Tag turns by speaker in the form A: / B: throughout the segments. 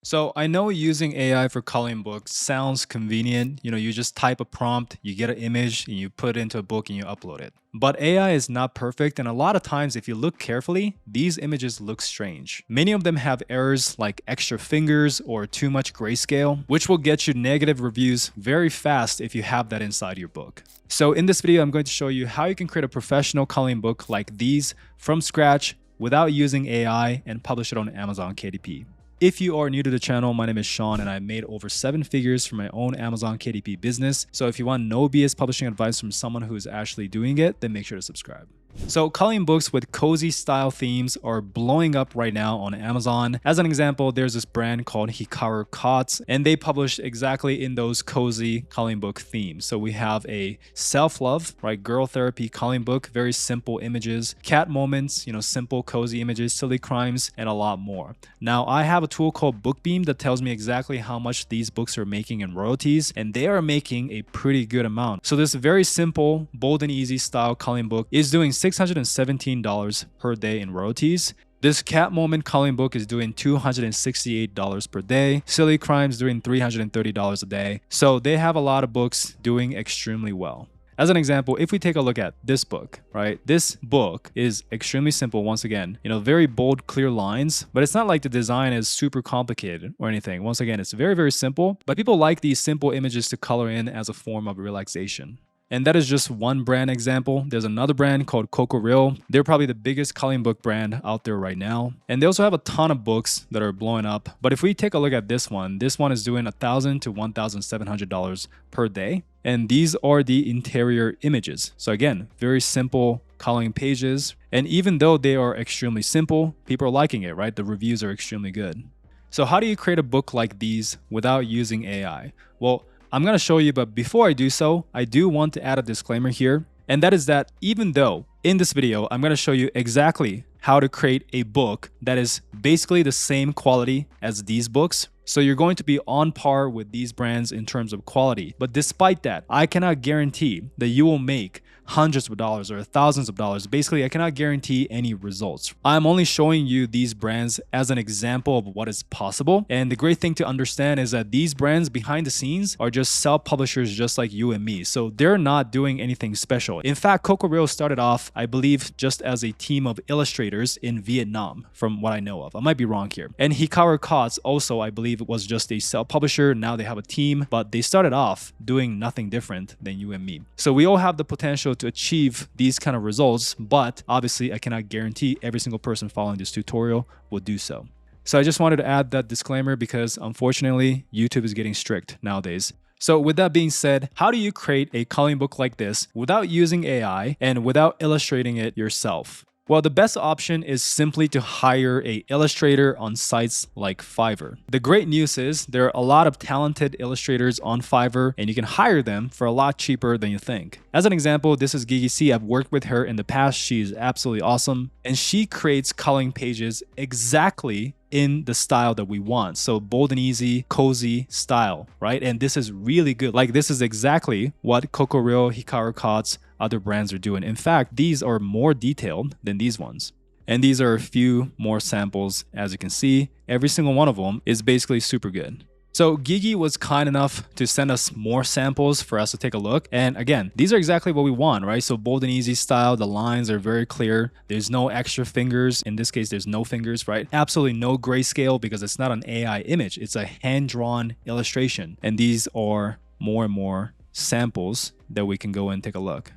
A: So I know using AI for coloring books sounds convenient. You just type a prompt, you get an image, and you put it into a book and you upload it. But AI is not perfect, and a lot of times, if you look carefully, these images look strange. Many of them have errors like extra fingers or too much grayscale, which will get you negative reviews very fast if you have that inside your book. So in this video, I'm going to show you how you can create a professional coloring book like these from scratch without using AI and publish it on Amazon KDP. If you are new to the channel, my name is Sean and I made over 7 figures from my own Amazon KDP business. So if you want no BS publishing advice from someone who is actually doing it, then make sure to subscribe. So coloring books with cozy style themes are blowing up right now on Amazon. As an example, there's this brand called Hikaru Cots, and they publish exactly in those cozy coloring book themes. So we have a self-love, right, girl therapy coloring book, very simple images, cat moments, simple cozy images, silly crimes, and a lot more. Now I have a tool called Bookbeam that tells me exactly how much these books are making in royalties, and they are making a pretty good amount. So this very simple, bold and easy style coloring book is doing $617 per day in royalties. This cat moment coloring book is doing $268 per day. Silly crimes doing $330 a day. So they have a lot of books doing extremely well. As an example, if we take a look at this book, right? This book is extremely simple. Once again, very bold, clear lines, but it's not like the design is super complicated or anything. Once again, it's very, very simple, but people like these simple images to color in as a form of relaxation. And that is just one brand example. There's another brand called Coco. They're probably the biggest coloring book brand out there right now. And they also have a ton of books that are blowing up. But if we take a look at this one is doing $1,000 to $1,700 per day. And these are the interior images. So again, very simple coloring pages. And even though they are extremely simple, people are liking it, right? The reviews are extremely good. So how do you create a book like these without using AI? Well, I'm going to show you, but before I do so, I do want to add a disclaimer here. And that is that even though in this video, I'm going to show you exactly how to create a book that is basically the same quality as these books. So you're going to be on par with these brands in terms of quality. But despite that, I cannot guarantee that you will make hundreds of dollars or thousands of dollars. Basically, I cannot guarantee any results. I'm only showing you these brands as an example of what is possible. And the great thing to understand is that these brands behind the scenes are just self-publishers just like you and me. So they're not doing anything special. In fact, Coco started off, I believe, just as a team of illustrators in Vietnam, from what I know of. I might be wrong here. And Hikaru Cots also, I believe, was just a self-publisher. Now they have a team, but they started off doing nothing different than you and me. So we all have the potential to achieve these kind of results, but obviously I cannot guarantee every single person following this tutorial will do so. So I just wanted to add that disclaimer because unfortunately YouTube is getting strict nowadays. So with that being said, how do you create a coloring book like this without using AI and without illustrating it yourself? Well, the best option is simply to hire an illustrator on sites like Fiverr. The great news is there are a lot of talented illustrators on Fiverr and you can hire them for a lot cheaper than you think. As an example, this is Gigi C. I've worked with her in the past. She's absolutely awesome. And she creates coloring pages exactly in the style that we want. So bold and easy, cozy style, right? And this is really good. Like this is exactly what Coco, Hikaru Cots, other brands are doing. In fact, these are more detailed than these ones. And these are a few more samples. As you can see, every single one of them is basically super good. So Gigi was kind enough to send us more samples for us to take a look. And again, these are exactly what we want, right? So bold and easy style, the lines are very clear. There's no extra fingers. In this case, there's no fingers, right? Absolutely no grayscale because it's not an AI image. It's a hand-drawn illustration. And these are more and more samples that we can go and take a look.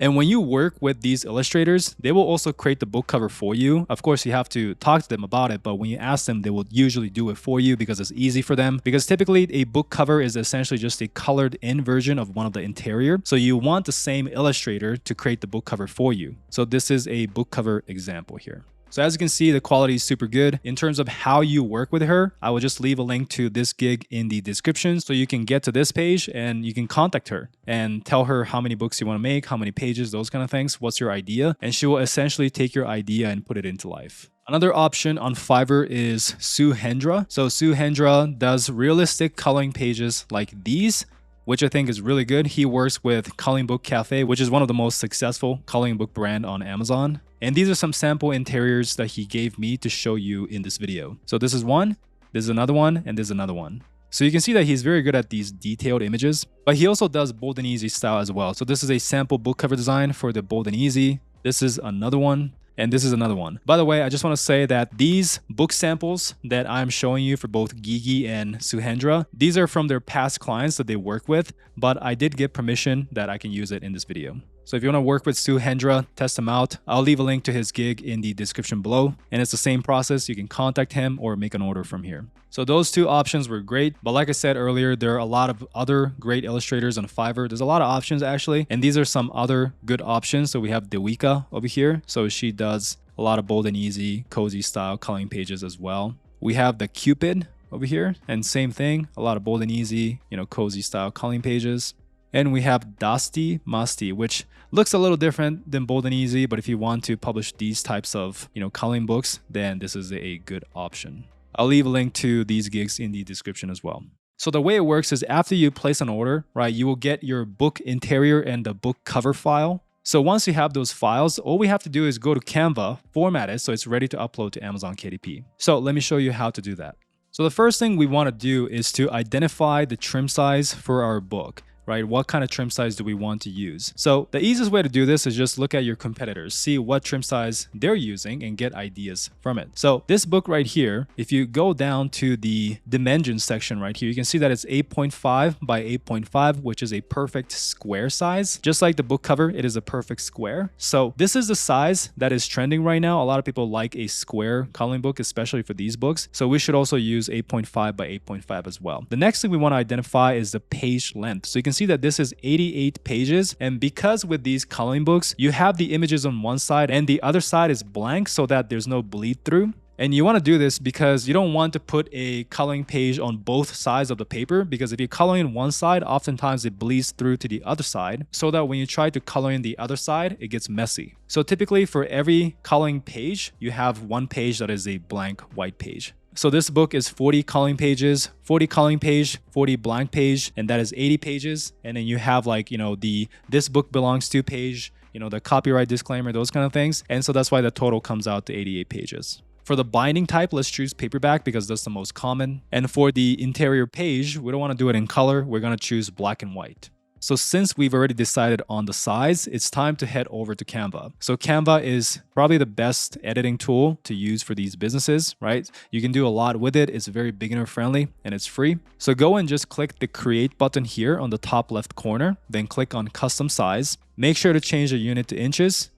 A: And when you work with these illustrators, they will also create the book cover for you. Of course, you have to talk to them about it, but when you ask them, they will usually do it for you because it's easy for them. Because typically a book cover is essentially just a colored in version of one of the interior. So you want the same illustrator to create the book cover for you. So this is a book cover example here. So as you can see, the quality is super good. In terms of how you work with her, I will just leave a link to this gig in the description so you can get to this page and you can contact her and tell her how many books you want to make, how many pages, those kind of things. What's your idea? And she will essentially take your idea and put it into life. Another option on Fiverr is Suhendra. So Suhendra does realistic coloring pages like these, which I think is really good. He works with Coloring Book Cafe, which is one of the most successful coloring book brand on Amazon. And these are some sample interiors that he gave me to show you in this video. So this is one, there's another one, and there's another one. So you can see that he's very good at these detailed images, but he also does bold and easy style as well. So this is a sample book cover design for the bold and easy. This is another one. And this is another one. By the way, I just want to say that these book samples that I'm showing you for both Gigi and Suhendra, these are from their past clients that they work with, but I did get permission that I can use it in this video. So if you want to work with Suhendra, test him out. I'll leave a link to his gig in the description below. And it's the same process. You can contact him or make an order from here. So those two options were great. But like I said earlier, there are a lot of other great illustrators on Fiverr. There's a lot of options actually. And these are some other good options. So we have Dewika over here. So she does a lot of bold and easy, cozy style coloring pages as well. We have the Cupid over here. And same thing, a lot of bold and easy, cozy style coloring pages. And we have Dasti Masti, which looks a little different than bold and easy, but if you want to publish these types of, coloring books, then this is a good option. I'll leave a link to these gigs in the description as well. So the way it works is after you place an order, right, you will get your book interior and the book cover file. So once you have those files, all we have to do is go to Canva, format it so it's ready to upload to Amazon KDP. So let me show you how to do that. So the first thing we want to do is to identify the trim size for our book. Right? What kind of trim size do we want to use? So the easiest way to do this is just look at your competitors, see what trim size they're using and get ideas from it. So this book right here, if you go down to the dimensions section right here, you can see that it's 8.5 by 8.5, which is a perfect square size. Just like the book cover, it is a perfect square. So this is the size that is trending right now. A lot of people like a square coloring book, especially for these books. So we should also use 8.5 by 8.5 as well. The next thing we want to identify is the page length. So you can see that this is 88 pages, and because with these coloring books you have the images on one side and the other side is blank so that there's no bleed through. And you want to do this because you don't want to put a coloring page on both sides of the paper, because if you're coloring one side, oftentimes it bleeds through to the other side, so that when you try to color in the other side, it gets messy. So typically for every coloring page, you have one page that is a blank white page. So this book is 40 coloring pages, 40 coloring page, 40 blank page, and that is 80 pages. And then you have like, the this book belongs to page, the copyright disclaimer, those kind of things. And so that's why the total comes out to 88 pages. For the binding type, let's choose paperback because that's the most common. And for the interior page, we don't want to do it in color. We're going to choose black and white. So since we've already decided on the size, it's time to head over to Canva. So Canva is probably the best editing tool to use for these businesses, right? You can do a lot with it. It's very beginner friendly and it's free. So go and just click the create button here on the top left corner, then click on custom size. Make sure to change the unit to inches.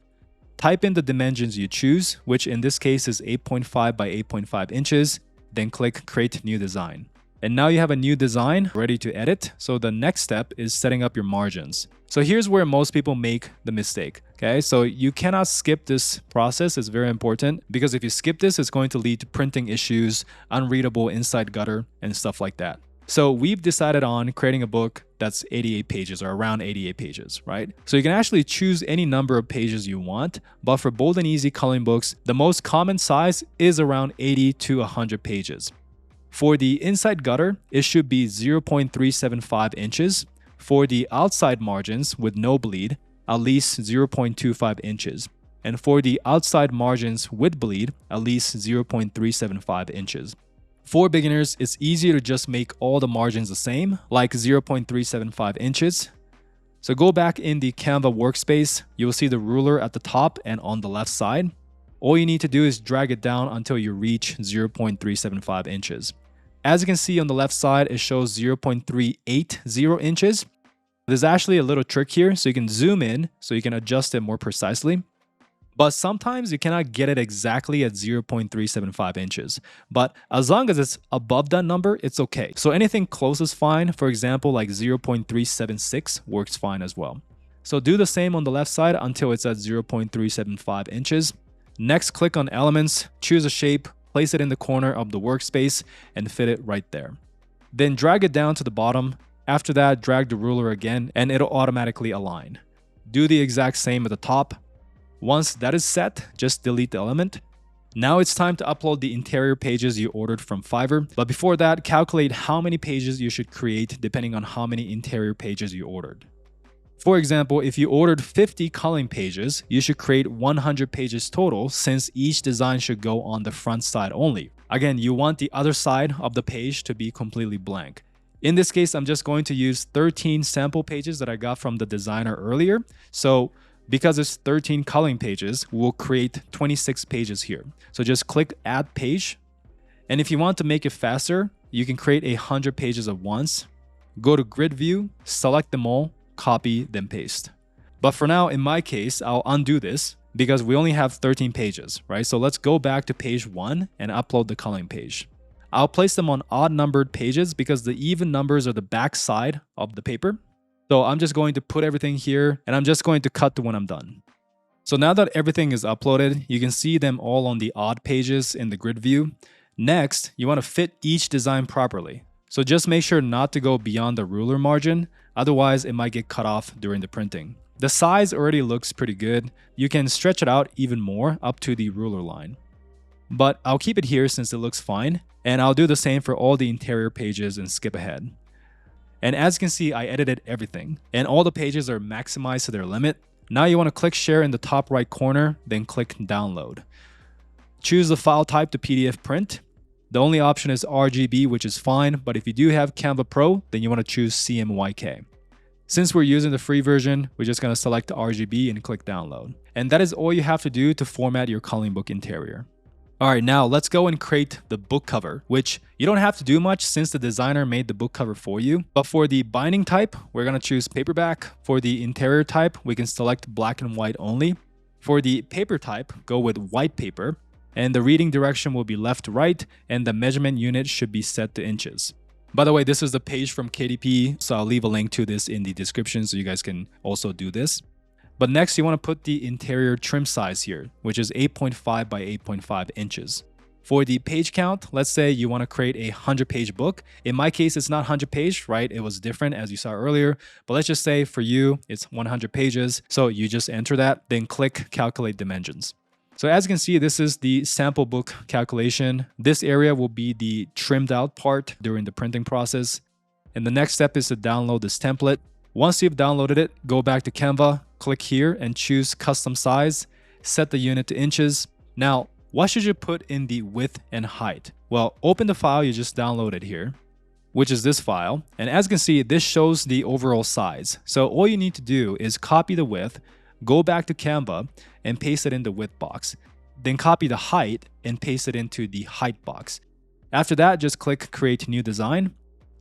A: Type in the dimensions you choose, which in this case is 8.5 by 8.5 inches, then click create new design. And now you have a new design ready to edit. So the next step is setting up your margins. So here's where most people make the mistake. Okay, so you cannot skip this process. It's very important because if you skip this, it's going to lead to printing issues, unreadable inside gutter, and stuff like that. So we've decided on creating a book that's 88 pages or around 88 pages, right? So you can actually choose any number of pages you want, but for bold and easy coloring books, the most common size is around 80 to 100 pages. For the inside gutter, it should be 0.375 inches. For the outside margins with no bleed, at least 0.25 inches. And for the outside margins with bleed, at least 0.375 inches. For beginners, it's easier to just make all the margins the same, like 0.375 inches. So go back in the Canva workspace, you'll see the ruler at the top and on the left side. All you need to do is drag it down until you reach 0.375 inches. As you can see on the left side, it shows 0.380 inches. There's actually a little trick here, so you can zoom in so you can adjust it more precisely. But sometimes you cannot get it exactly at 0.375 inches. But as long as it's above that number, it's okay. So anything close is fine. For example, like 0.376 works fine as well. So do the same on the left side until it's at 0.375 inches. Next, click on Elements, choose a shape, place it in the corner of the workspace, and fit it right there. Then drag it down to the bottom. After that, drag the ruler again, and it'll automatically align. Do the exact same at the top. Once that is set, just delete the element. Now it's time to upload the interior pages you ordered from Fiverr. But before that, calculate how many pages you should create depending on how many interior pages you ordered. For example, if you ordered 50 coloring pages, you should create 100 pages total since each design should go on the front side only. Again, you want the other side of the page to be completely blank. In this case, I'm just going to use 13 sample pages that I got from the designer earlier. So because it's 13 coloring pages, we'll create 26 pages here. So just click add page. And if you want to make it faster, you can create 100 pages at once. Go to grid view, select them all, copy, then paste. But for now, in my case, I'll undo this because we only have 13 pages, right? So let's go back to page 1 and upload the coloring page. I'll place them on odd numbered pages because the even numbers are the back side of the paper. So I'm just going to put everything here and I'm just going to cut to when I'm done. So now that everything is uploaded, you can see them all on the odd pages in the grid view. Next, you want to fit each design properly. So just make sure not to go beyond the ruler margin, otherwise it might get cut off during the printing. The size already looks pretty good. You can stretch it out even more up to the ruler line. But I'll keep it here since it looks fine, and I'll do the same for all the interior pages and skip ahead. And as you can see, I edited everything, and all the pages are maximized to their limit. Now you want to click share in the top right corner, then click download. Choose the file type to PDF print. The only option is RGB, which is fine, but if you do have Canva Pro, then you want to choose CMYK. Since we're using the free version, we're just going to select RGB and click download. And that is all you have to do to format your coloring book interior. Alright, now let's go and create the book cover, which you don't have to do much since the designer made the book cover for you. But for the binding type, we're going to choose paperback. For the interior type, we can select black and white only. For the paper type, go with white paper. And the reading direction will be left to right, and the measurement unit should be set to inches. By the way, this is the page from KDP, so I'll leave a link to this in the description so you guys can also do this. But next, you want to put the interior trim size here, which is 8.5 by 8.5 inches. For the page count, let's say you want to create a 100-page book. In my case, it's not 100 page, right? It was different as you saw earlier. But let's just say for you, it's 100 pages. So you just enter that, then click calculate dimensions. So as you can see, this is the sample book calculation. This area will be the trimmed out part during the printing process. And the next step is to download this template. Once you've downloaded it, go back to Canva, click here and choose custom size, set the unit to inches. Now, what should you put in the width and height? Well, open the file you just downloaded here, which is this file. And as you can see, this shows the overall size. So all you need to do is copy the width, go back to Canva and paste it in the width box. Then copy the height and paste it into the height box. After that, just click create new design.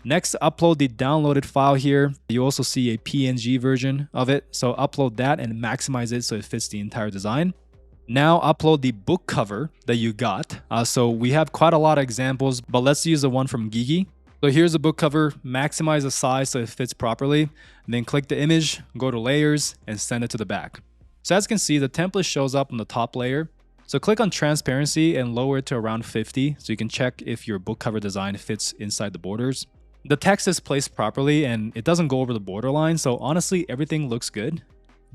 A: Next, upload the downloaded file here. You also see a PNG version of it. So upload that and maximize it so it fits the entire design. Now upload the book cover that you got. So we have quite a lot of examples, but let's use the one from Gigi. So here's the book cover, maximize the size so it fits properly. Then click the image, go to layers and send it to the back. So as you can see, the template shows up on the top layer. So click on transparency and lower it to around 50 so you can check if your book cover design fits inside the borders. The text is placed properly and it doesn't go over the borderline, so honestly everything looks good.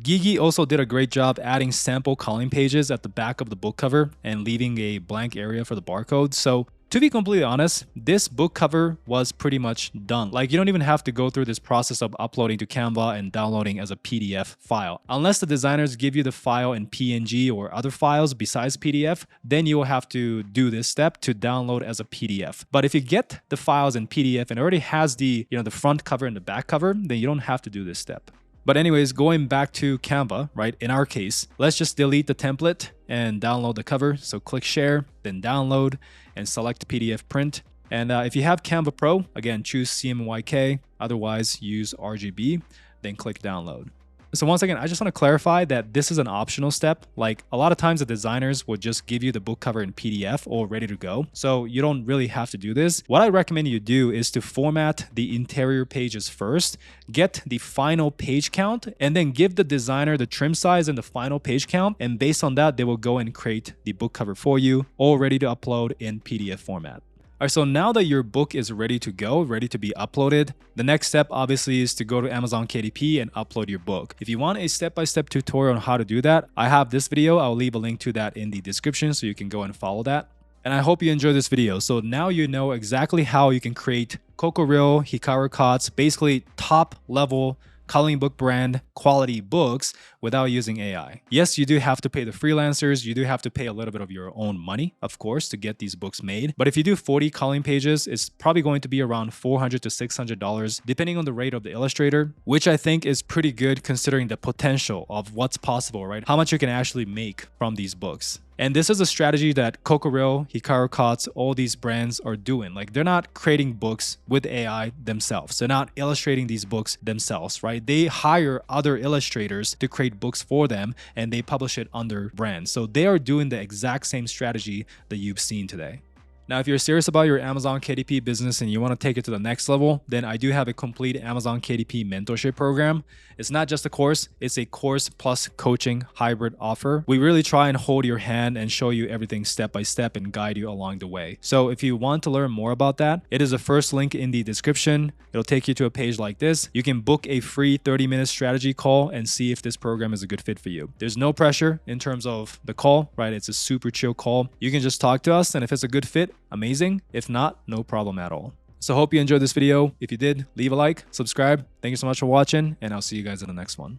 A: Gigi also did a great job adding sample coloring pages at the back of the book cover and leaving a blank area for the barcode. So to be completely honest, this book cover was pretty much done. Like you don't even have to go through this process of uploading to Canva and downloading as a PDF file. Unless the designers give you the file in PNG or other files besides PDF, then you will have to do this step to download as a PDF. But if you get the files in PDF and it already has the front cover and the back cover, then you don't have to do this step. But anyways, going back to Canva, right? In our case, let's just delete the template and download the cover. So click share, then download and select PDF print. And if you have Canva Pro, again, choose CMYK, otherwise use RGB, then click download. So once again, I just want to clarify that this is an optional step. Like a lot of times the designers will just give you the book cover in PDF all ready to go. So you don't really have to do this. What I recommend you do is to format the interior pages first, get the final page count, and then give the designer the trim size and the final page count. And based on that, they will go and create the book cover for you, all ready to upload in PDF format. All right, so now that your book is ready to go, ready to be uploaded, the next step obviously is to go to Amazon KDP and upload your book. If you want a step-by-step tutorial on how to do that, I have this video. I'll leave a link to that in the description so you can go and follow that. And I hope you enjoyed this video. So now you know exactly how you can create Kokoril, Hikaru Cuts, basically top level coloring book brand quality books without using AI. Yes, you do have to pay the freelancers, you do have to pay a little bit of your own money, of course, to get these books made. But if you do 40 coloring pages, it's probably going to be around $400 to $600, depending on the rate of the illustrator, which I think is pretty good considering the potential of what's possible, right? How much you can actually make from these books. And this is a strategy that Kokoro, Hikaru Kotz, all these brands are doing. Like, they're not creating books with AI themselves. They're not illustrating these books themselves, right? They hire other illustrators to create books for them and they publish it under brands. So they are doing the exact same strategy that you've seen today. Now, if you're serious about your Amazon KDP business and you want to take it to the next level, then I do have a complete Amazon KDP mentorship program. It's not just a course, it's a course plus coaching hybrid offer. We really try and hold your hand and show you everything step by step and guide you along the way. So if you want to learn more about that, it is the first link in the description. It'll take you to a page like this. You can book a free 30-minute strategy call and see if this program is a good fit for you. There's no pressure in terms of the call, right? It's a super chill call. You can just talk to us, and if it's a good fit, amazing. If not, no problem at all. So hope you enjoyed this video. If you did, leave a like, subscribe. Thank you so much for watching, and I'll see you guys in the next one.